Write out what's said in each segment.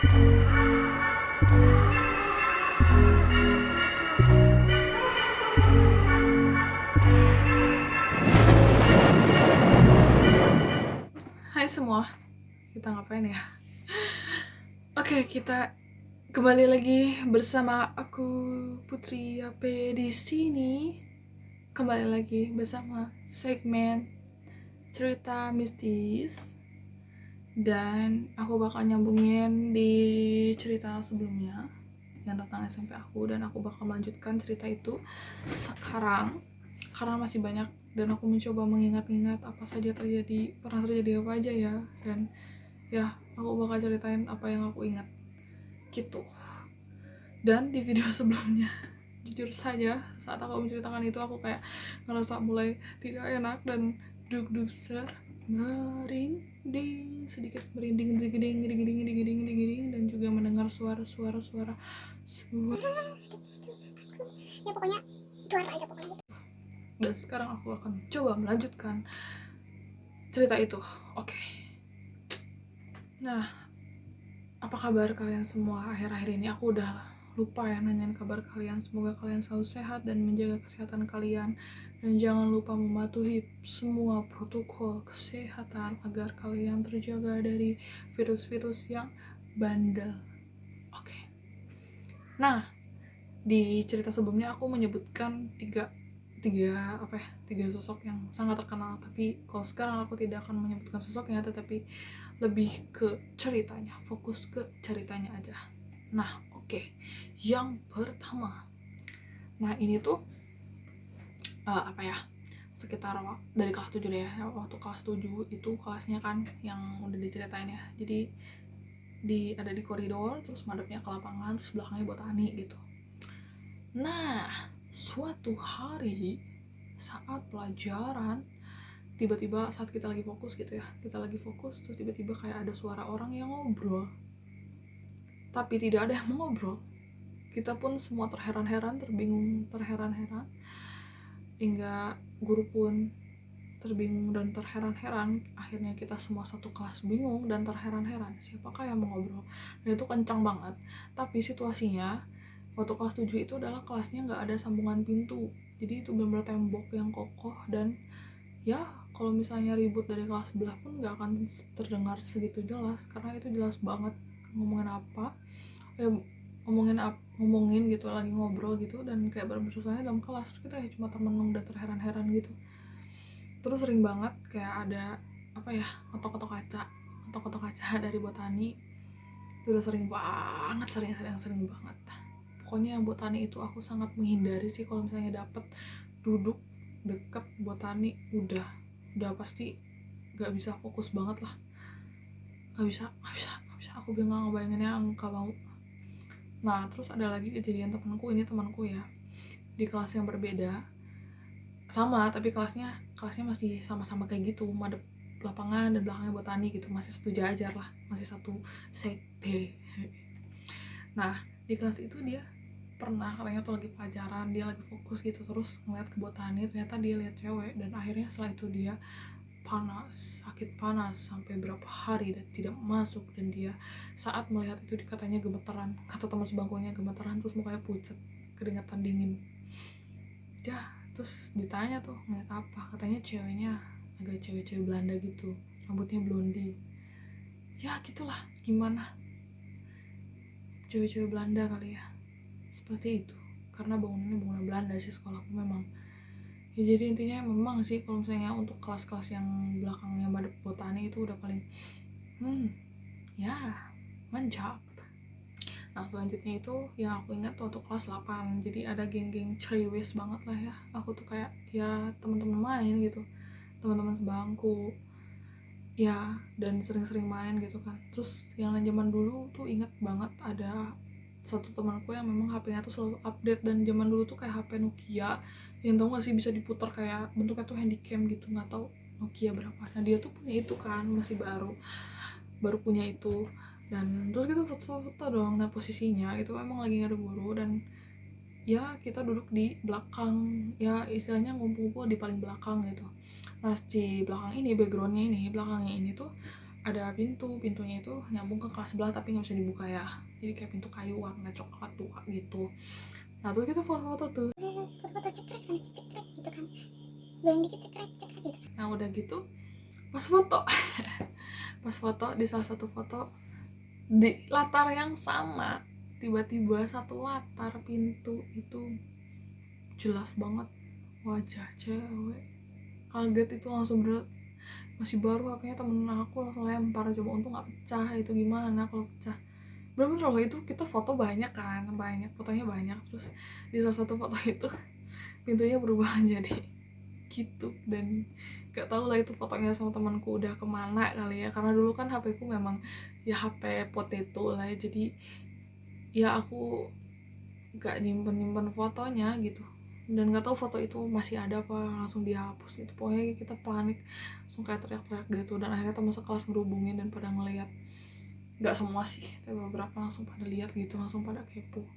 Hai semua, kita ngapain ya? Oke, kita kembali lagi bersama aku Putri Ape di sini. Kembali lagi bersama segmen cerita mistis, dan aku bakal nyambungin di cerita sebelumnya yang tentang SMP aku, dan aku bakal melanjutkan cerita itu sekarang karena masih banyak dan aku mencoba mengingat-ingat apa saja pernah terjadi apa aja ya, dan ya aku bakal ceritain apa yang aku ingat gitu. Dan di video sebelumnya jujur saja saat aku menceritakan itu aku kayak ngerasa mulai tidak enak dan deg-deg merinding, sedikit merinding, digeding, dan juga mendengar suara ya pokoknya duar aja pokoknya. Dan sekarang aku akan coba melanjutkan cerita itu. Oke. Nah, apa kabar kalian semua akhir-akhir ini? Aku udah lupa ya nanyain kabar kalian. Semoga kalian selalu sehat dan menjaga kesehatan kalian, dan jangan lupa mematuhi semua protokol kesehatan agar kalian terjaga dari virus-virus yang bandel. Oke. Nah, di cerita sebelumnya aku menyebutkan tiga sosok yang sangat terkenal, tapi kalau sekarang aku tidak akan menyebutkan sosoknya, tetapi lebih ke ceritanya, fokus ke ceritanya aja. Nah, oke. Yang pertama, nah ini tuh sekitar dari kelas 7 deh ya. Waktu kelas 7 itu kelasnya kan yang udah diceritain ya, jadi ada di koridor, terus madepnya ke lapangan, terus belakangnya botani gitu. Nah, suatu hari saat pelajaran, tiba-tiba saat kita lagi fokus gitu ya, terus tiba-tiba kayak ada suara orang yang ngobrol, tapi tidak ada yang ngobrol. Kita pun semua terheran-heran, terheran-heran, hingga guru pun terbingung dan terheran-heran. Akhirnya kita semua satu kelas bingung dan terheran-heran, siapakah yang mengobrol. Dan itu kencang banget. Tapi situasinya waktu kelas 7 itu adalah kelasnya nggak ada sambungan pintu, jadi itu benar-benar tembok yang kokoh, dan ya kalau misalnya ribut dari kelas sebelah pun nggak akan terdengar segitu jelas, karena itu jelas banget ngomongin apa, ngomongin gitu, lagi ngobrol gitu, dan kayak bener-bener dalam kelas. Kita ya cuma termenung dan terheran-heran gitu. Terus sering banget kayak ada kotak-kotak kaca dari botani. Itu udah sering banget, sering banget. Pokoknya yang botani itu aku sangat menghindari sih. Kalau misalnya dapet duduk deket botani, udah pasti gak bisa fokus banget lah. Gak bisa. Aku bingung ngebayanginnya, gak mau. Nah, terus ada lagi kejadian temanku ya, di kelas yang berbeda, sama tapi kelasnya masih sama-sama kayak gitu, madep lapangan dan belakangnya botani gitu, masih satu jajar lah, masih satu sekte. Nah, di kelas itu dia pernah katanya tuh lagi pelajaran, dia lagi fokus gitu, terus ngeliat ke botani, ternyata dia lihat cewek, dan akhirnya setelah itu dia sakit panas sampai berapa hari dan tidak masuk. Dan dia saat melihat itu katanya gemeteran, kata teman sebangkunya gemeteran, terus mukanya pucat, keringetan dingin ya. Terus ditanya tuh ngeliat apa, katanya ceweknya agak cewek-cewek Belanda gitu, rambutnya blondi ya gitulah. Gimana, cewek-cewek Belanda kali ya, seperti itu, karena bangunan Belanda sih sekolahku memang ya. Jadi intinya memang sih kalau misalnya untuk kelas-kelas yang belakangnya madep botani itu udah paling ya mantap. Nah, selanjutnya itu yang aku ingat waktu kelas 8, jadi ada geng-geng ceriwis banget lah ya. Aku tuh kayak ya teman-teman main gitu, teman-teman sebangku ya, dan sering-sering main gitu kan. Terus yang zaman dulu tuh inget banget ada satu temanku yang memang HP-nya tuh selalu update, dan zaman dulu tuh kayak HP Nokia yang tau gak sih bisa diputar, kayak bentuknya tuh handycam gitu, nggak tahu Nokia berapa. Nah, dia tuh punya itu kan, masih baru punya itu. Dan terus kita foto-foto dong. Nah, posisinya itu emang lagi gak ada guru, dan ya kita duduk di belakang, ya istilahnya ngumpul-ngumpul di paling belakang gitu. Nah, di belakangnya ini tuh ada pintunya itu nyambung ke kelas sebelah tapi nggak bisa dibuka ya, jadi kayak pintu kayu warna coklat tua gitu. Nah terus kita foto-foto tuh, foto-foto cekrek sama cekrek gitu kan, goyang dikit cekrek cekrek gitu. nah udah gitu pas foto pas foto di salah satu foto di latar yang sama, tiba-tiba satu latar pintu itu jelas banget wajah cewek. Kaget itu langsung bener, masih baru HP-nya temen aku langsung lempar, coba untung nggak pecah. Itu gimana kalau pecah, bener-bener loh. Itu kita foto banyak kan, banyak fotonya banyak, terus di salah satu foto itu pintunya berubah jadi gitu. Dan gak tau lah itu fotonya sama temanku udah kemana kali ya, karena dulu kan HP ku memang ya HP potato lah ya, jadi ya aku gak nyimpen fotonya gitu. Dan gak tahu foto itu masih ada apa langsung dihapus gitu. Pokoknya kita panik, langsung kayak teriak-teriak gitu. Dan akhirnya teman sekelas ngerubungin dan pada ngeliat. Gak semua sih, tapi beberapa langsung pada lihat gitu, langsung pada kepo.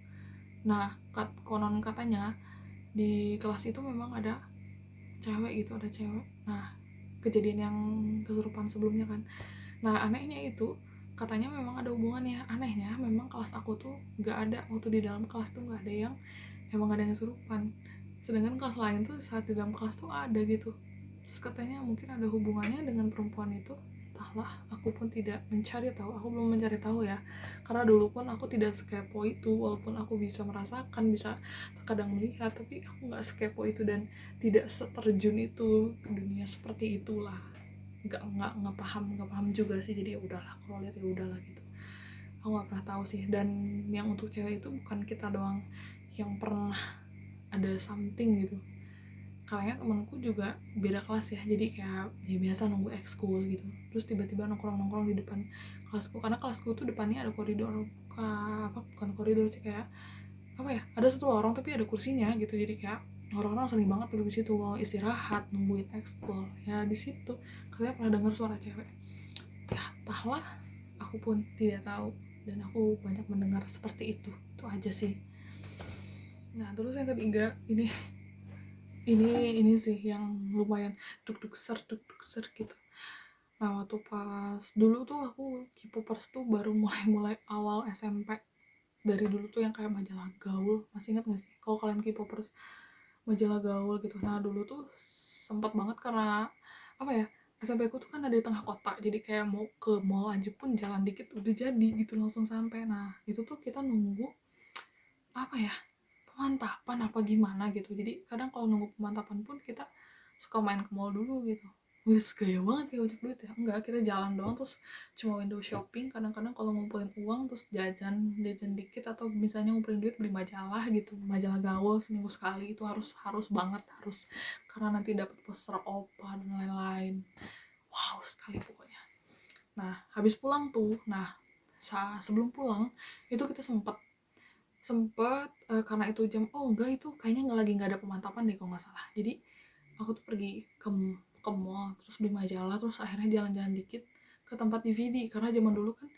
Nah konon katanya di kelas itu memang ada cewek gitu, ada cewek. Nah kejadian yang kesurupan sebelumnya kan. Nah anehnya itu katanya memang ada hubungannya. Anehnya memang kelas aku tuh gak ada, waktu di dalam kelas tuh gak ada yang emang ada yang kesurupan, sedangkan kelas lain tuh saat di dalam kelas tuh ada gitu. Terus katanya mungkin ada hubungannya dengan perempuan itu. Entahlah, aku pun tidak mencari tahu, aku belum mencari tahu ya, karena dulu pun aku tidak sekepo itu. Walaupun aku bisa merasakan, bisa kadang melihat, tapi aku nggak sekepo itu dan tidak seterjun itu ke dunia seperti itulah. Nggak paham juga sih. Jadi ya udahlah, kalau lihat ya udahlah gitu. Aku nggak pernah tahu sih. Dan yang untuk cewek itu bukan kita doang yang pernah ada something gitu, karena temanku juga beda kelas ya, jadi kayak ya biasa nunggu ekskul gitu, terus tiba-tiba nongkrong di depan kelasku, karena kelasku tuh depannya ada koridor, bukan koridor sih, kayak apa ya, ada satu lorong tapi ada kursinya gitu, jadi kayak orang-orang sering banget duduk di situ mau istirahat nungguin ekskul ya. Di situ katanya pernah dengar suara cewek. Ya entahlah, aku pun tidak tahu, dan aku banyak mendengar seperti itu aja sih. Nah terus yang ketiga ini sih yang lumayan duk duk ser gitu. Nah waktu pas dulu tuh aku K-popers tuh baru mulai awal SMP. Dari dulu tuh yang kayak majalah gaul, masih ingat gak sih kalau kalian K-popers majalah gaul gitu. Nah dulu tuh sempat banget karena apa ya, SMP ku tuh kan ada di tengah kota, jadi kayak mau ke mall aja pun jalan dikit udah jadi gitu, langsung sampai. Nah itu tuh kita nunggu apa ya, pemantapan apa gimana gitu. Jadi kadang kalau nunggu pemantapan pun kita suka main ke mall dulu gitu. Wis gaya banget kayak banyak duit ya. Enggak, kita jalan doang terus cuma window shopping. Kadang-kadang kalau ngumpulin uang terus jajan dikit, atau misalnya ngumpulin duit beli majalah gitu, majalah gaul seminggu sekali. Itu harus banget, harus, karena nanti dapat poster opa dan lain-lain. Wow sekali pokoknya. Nah habis pulang tuh, sebelum pulang itu kita sempet karena itu jam, oh enggak, itu kayaknya nggak ada pemantapan deh kalau nggak salah. Jadi aku tuh pergi ke mall terus beli majalah, terus akhirnya jalan-jalan dikit ke tempat DVD, karena zaman dulu kan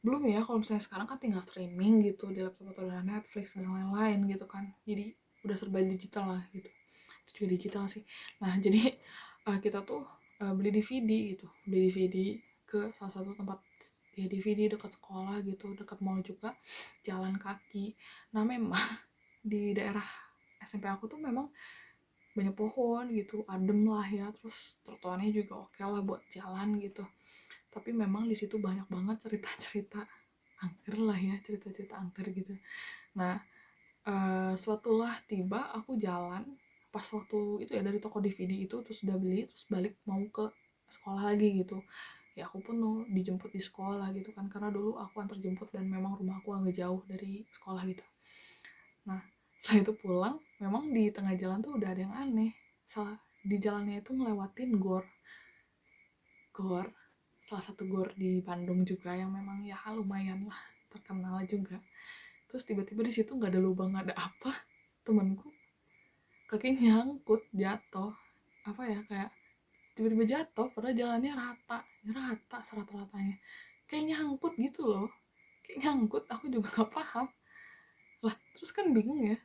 belum ya, kalau misalnya sekarang kan tinggal streaming gitu di laptop atau di Netflix dan lain-lain gitu kan, jadi udah serba digital lah gitu. Itu juga digital sih. Nah jadi kita tuh beli DVD gitu, beli DVD ke salah satu tempat ya DVD dekat sekolah gitu, dekat mall juga, jalan kaki. Nah memang di daerah SMP aku tuh memang banyak pohon gitu, adem lah ya, terus trotoarnya juga oke lah buat jalan gitu. Tapi memang di situ banyak banget cerita-cerita angker lah ya, cerita-cerita angker gitu. Nah suatulah tiba aku jalan pas waktu itu ya, dari toko DVD itu, terus udah beli, terus balik mau ke sekolah lagi gitu. Ya aku pun dijemput di sekolah gitu kan, karena dulu aku antar jemput dan memang rumah aku agak jauh dari sekolah gitu. Nah setelah itu pulang, memang di tengah jalan tuh udah ada yang aneh. Salah, di jalannya itu ngelewatin gor, salah satu gor di Bandung juga yang memang ya lumayan lah terkenal juga. Terus tiba-tiba di situ nggak ada lubang, nggak ada apa, temanku kaki nyangkut jatuh, apa ya, kayak tiba-tiba jatuh padahal jalannya rata serata-ratanya, kayak nyangkut gitu loh, kayak nyangkut. Aku juga nggak paham lah, terus kan bingung ya,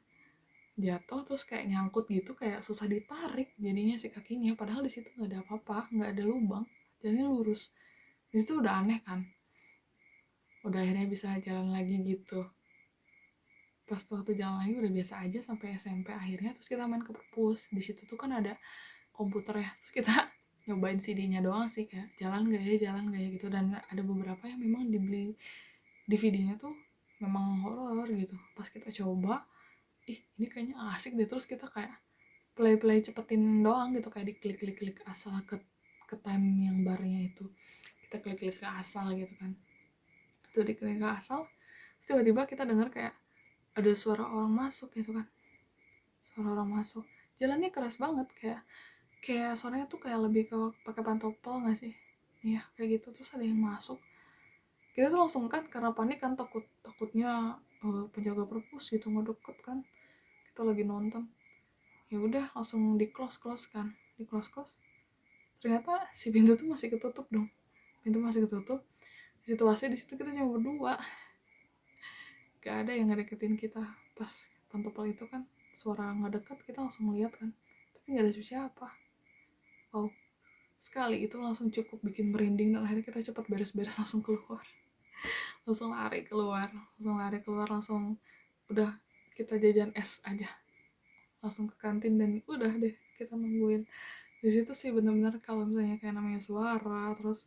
jatuh terus kayak nyangkut gitu, kayak susah ditarik jadinya si kakinya, padahal di situ nggak ada apa-apa, nggak ada lubang, jalannya lurus. Di situ udah aneh kan, udah akhirnya bisa jalan lagi gitu. Pas waktu jalan lagi udah biasa aja sampai SMP akhirnya, terus kita main ke perpus. Di situ tuh kan ada komputer ya, terus kita nyobain CD-nya doang sih, kayak jalan gak ya gitu. Dan ada beberapa yang memang dibeli DVD-nya tuh memang horor gitu. Pas kita coba, ih ini kayaknya asik deh, terus kita kayak play cepetin doang gitu, kayak diklik asal ke time yang barnya itu, kita klik ke asal gitu kan. Itu diklik ke asal, terus tiba-tiba kita dengar kayak ada suara orang masuk gitu kan, suara orang masuk. Jalannya keras banget, kayak kayak suaranya tuh kayak lebih ke pakai pantopel nggak sih, iya kayak gitu. Terus ada yang masuk, kita tuh langsung kan karena panik kan, takutnya penjaga perpus gitu ngedeket kan, kita lagi nonton. Ya udah langsung di close kan, di close. Ternyata si pintu tuh masih ketutup dong, pintu masih ketutup. Situasi di situ kita cuma berdua, gak ada yang ngedeketin kita. Pas pantopel itu kan suara nggak dekat, kita langsung lihat kan, tapi nggak ada siapa. Wow, sekali itu langsung cukup bikin merinding, dan akhirnya kita cepat beres-beres langsung keluar, lari keluar langsung. Udah, kita jajan es aja langsung ke kantin, dan udah deh kita nungguin. Di situ sih bener-bener kalau misalnya kayak namanya suara, terus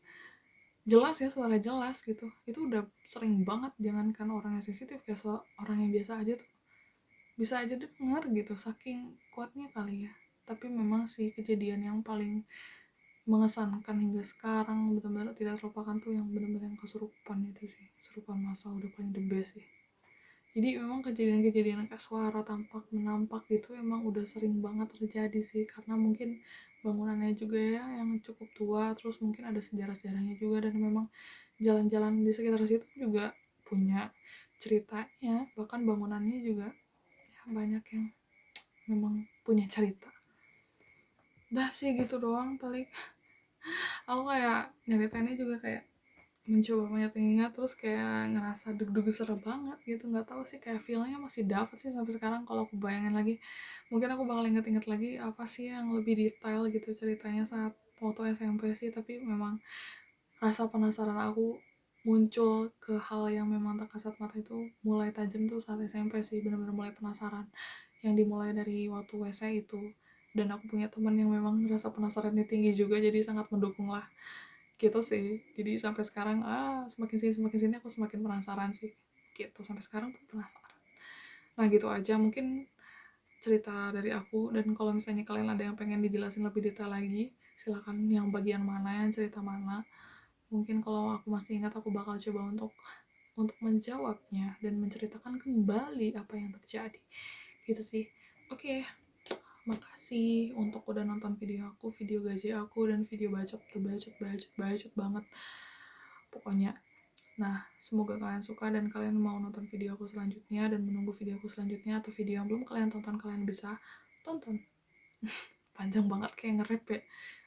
jelas ya, suara jelas gitu, itu udah sering banget. Jangankan orang yang sensitif, kayak orang yang biasa aja tuh bisa aja denger gitu, saking kuatnya kali ya. Tapi memang sih kejadian yang paling mengesankan hingga sekarang benar-benar tidak terlupakan tuh yang benar-benar yang kesurupan itu sih. Kesurupan masal udah paling the best sih. Jadi memang kejadian-kejadian kayak suara tampak menampak gitu emang udah sering banget terjadi sih, karena mungkin bangunannya juga ya yang cukup tua, terus mungkin ada sejarah-sejarahnya juga, dan memang jalan-jalan di sekitar situ juga punya ceritanya. Bahkan bangunannya juga ya banyak yang memang punya cerita. Dah sih gitu doang paling. Aku kayak nyeritainnya juga kayak mencoba mengingat-ingat, terus kayak ngerasa deg-deg serem banget gitu. Nggak tahu sih, kayak feelnya masih dapet sih sampai sekarang. Kalau aku bayangin lagi, mungkin aku bakal inget-inget lagi apa sih yang lebih detail gitu ceritanya saat waktu SMP sih. Tapi memang rasa penasaran aku muncul ke hal yang memang tak kasat mata itu mulai tajam tuh saat SMP sih. Bener-bener mulai penasaran, yang dimulai dari waktu WC itu. Dan aku punya teman yang memang rasa penasarannya tinggi juga, jadi sangat mendukung lah gitu sih. Jadi sampai sekarang semakin sini aku semakin penasaran sih gitu, sampai sekarang pun penasaran. Nah gitu aja mungkin cerita dari aku. Dan kalau misalnya kalian ada yang pengen dijelasin lebih detail lagi, silakan, yang bagian mana, yang cerita mana. Mungkin kalau aku masih ingat, aku bakal coba untuk menjawabnya dan menceritakan kembali apa yang terjadi gitu sih. Oke, makasih untuk udah nonton video aku, video gaji aku, dan video bacot banget pokoknya. Nah, semoga kalian suka dan kalian mau nonton video aku selanjutnya, dan menunggu video aku selanjutnya, atau video yang belum kalian tonton kalian bisa tonton. Panjang banget kayak nge-rap ya.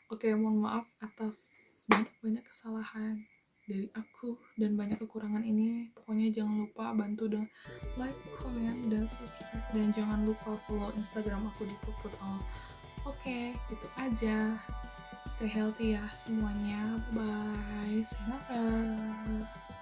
Oke, mohon maaf atas banyak kesalahan dari aku dan banyak kekurangan ini. Pokoknya jangan lupa bantu dengan like, comment, dan subscribe, dan jangan lupa follow Instagram aku di @puputall. Oke, itu aja. Stay healthy ya semuanya. Bye. See you later.